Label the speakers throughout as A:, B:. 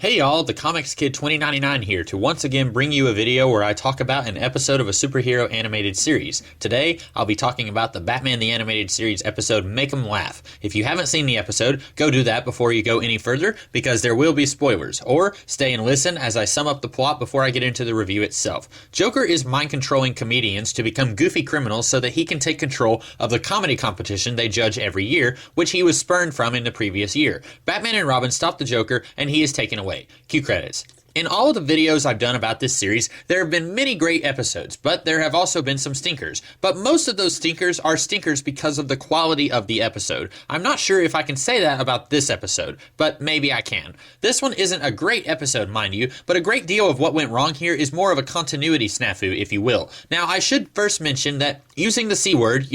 A: Hey y'all, the Comics Kid 2099 here to once again bring you a video where I talk about an episode of a superhero animated series. Today, I'll be talking about the Batman the Animated Series episode Make 'em Laugh. If you haven't seen the episode, go do that before you go any further because there will be spoilers. Or stay and listen as I sum up the plot before I get into the review itself. Joker is mind-controlling comedians to become goofy criminals so that he can take control of the comedy competition they judge every year, which he was spurned from in the previous year. Batman and Robin stop the Joker and he is taken away. Cue credits. In all of the videos I've done about this series, there have been many great episodes, but there have also been some stinkers. But most of those stinkers are stinkers because of the quality of the episode. I'm not sure if I can say that about this episode, but maybe I can. This one isn't a great episode, mind you, but a great deal of what went wrong here is more of a continuity snafu, if you will. Now, I should first mention that using the C word,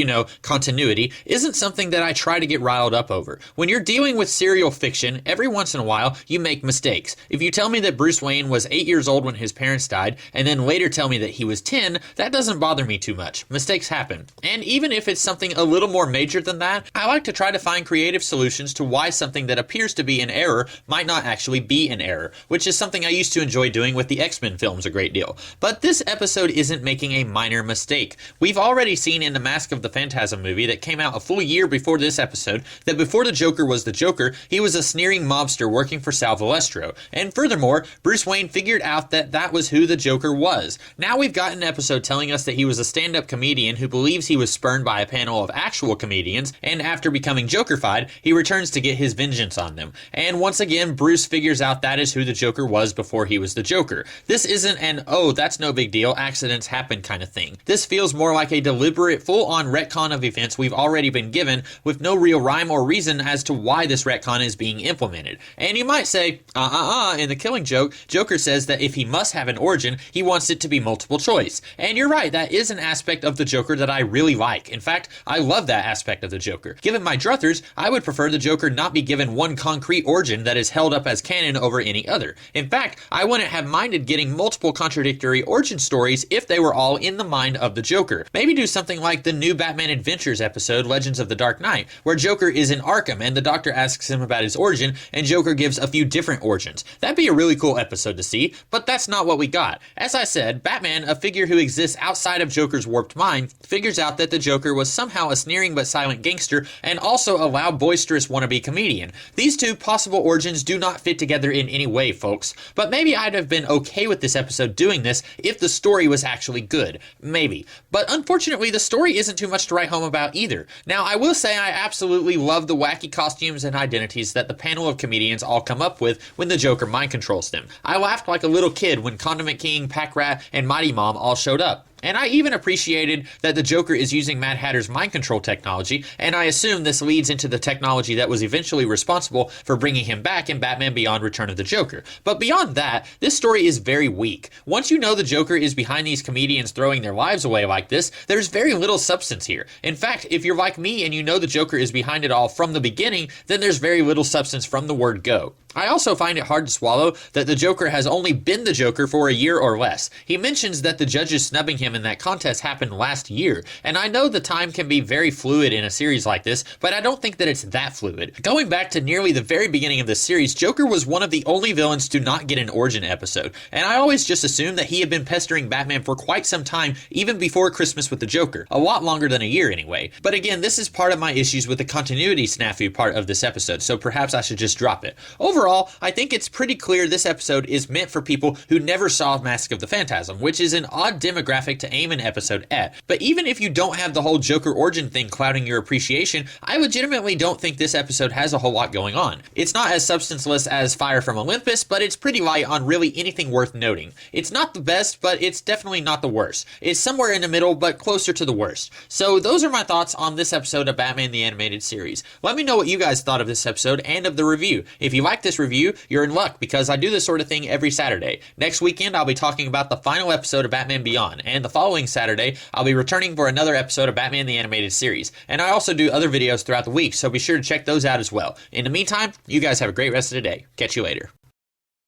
A: continuity, isn't something that I try to get riled up over. When you're dealing with serial fiction, every once in a while, you make mistakes. If you tell me that Bruce Wayne was 8 years old when his parents died, and then later tell me that he was 10, that doesn't bother me too much. Mistakes happen. And even if it's something a little more major than that, I like to try to find creative solutions to why something that appears to be an error might not actually be an error, which is something I used to enjoy doing with the X-Men films a great deal. But this episode isn't making a minor mistake. We've already seen in the Mask of the Phantasm movie that came out a full year before this episode that before the Joker was the Joker, he was a sneering mobster working for Sal Valestro. And furthermore, Bruce Wayne figured out that that was who the Joker was. Now we've got an episode telling us that he was a stand-up comedian who believes he was spurned by a panel of actual comedians, and after becoming Jokerfied, he returns to get his vengeance on them. And once again, Bruce figures out that is who the Joker was before he was the Joker. This isn't an, oh, that's no big deal, accidents happen kind of thing. This feels more like a deliberate, full-on retcon of events we've already been given, with no real rhyme or reason as to why this retcon is being implemented. And you might say, in the Killing Joke, Joker says that if he must have an origin, he wants it to be multiple choice. And you're right, that is an aspect of the Joker that I really like. In fact, I love that aspect of the Joker. Given my druthers, I would prefer the Joker not be given one concrete origin that is held up as canon over any other. In fact, I wouldn't have minded getting multiple contradictory origin stories if they were all in the mind of the Joker. Maybe do something like the New Batman Adventures episode, Legends of the Dark Knight, where Joker is in Arkham and the Doctor asks him about his origin and Joker gives a few different origins. That'd be a really cool episode to see, but that's not what we got. As I said, Batman, a figure who exists outside of Joker's warped mind, figures out that the Joker was somehow a sneering but silent gangster and also a loud, boisterous wannabe comedian. These two possible origins do not fit together in any way, folks. But maybe I'd have been okay with this episode doing this if the story was actually good. Maybe. But unfortunately, the story isn't too much to write home about either. Now, I will say I absolutely love the wacky costumes and identities that the panel of comedians all come up with when the Joker mind controls them. I laughed like a little kid when Condiment King, Pac Rat, and Mighty Mom all showed up. And I even appreciated that the Joker is using Mad Hatter's mind control technology, and I assume this leads into the technology that was eventually responsible for bringing him back in Batman Beyond Return of the Joker. But beyond that, this story is very weak. Once you know the Joker is behind these comedians throwing their lives away like this, there's very little substance here. In fact, if you're like me and you know the Joker is behind it all from the beginning, then there's very little substance from the word go. I also find it hard to swallow that the Joker has only been the Joker for a year or less. He mentions that the judges snubbing him in that contest happened last year, and I know the time can be very fluid in a series like this, but I don't think that it's that fluid. Going back to nearly the very beginning of this series, Joker was one of the only villains to not get an origin episode, and I always just assumed that he had been pestering Batman for quite some time, even before Christmas with the Joker. A lot longer than a year anyway. But again, this is part of my issues with the continuity snafu part of this episode, so perhaps I should just drop it. Overall, I think it's pretty clear this episode is meant for people who never saw Mask of the Phantasm, which is an odd demographic to aim an episode at. But even if you don't have the whole Joker origin thing clouding your appreciation, I legitimately don't think this episode has a whole lot going on. It's not as substanceless as Fire from Olympus, but it's pretty light on really anything worth noting. It's not the best, but it's definitely not the worst. It's somewhere in the middle, but closer to the worst. So those are my thoughts on this episode of Batman the Animated Series. Let me know what you guys thought of this episode and of the review. If you like this review, you're in luck because I do this sort of thing every Saturday. Next weekend, I'll be talking about the final episode of Batman Beyond, and the following Saturday, I'll be returning for another episode of Batman the Animated Series. And I also do other videos throughout the week, so be sure to check those out as well. In the meantime, you guys have a great rest of the day. Catch you later.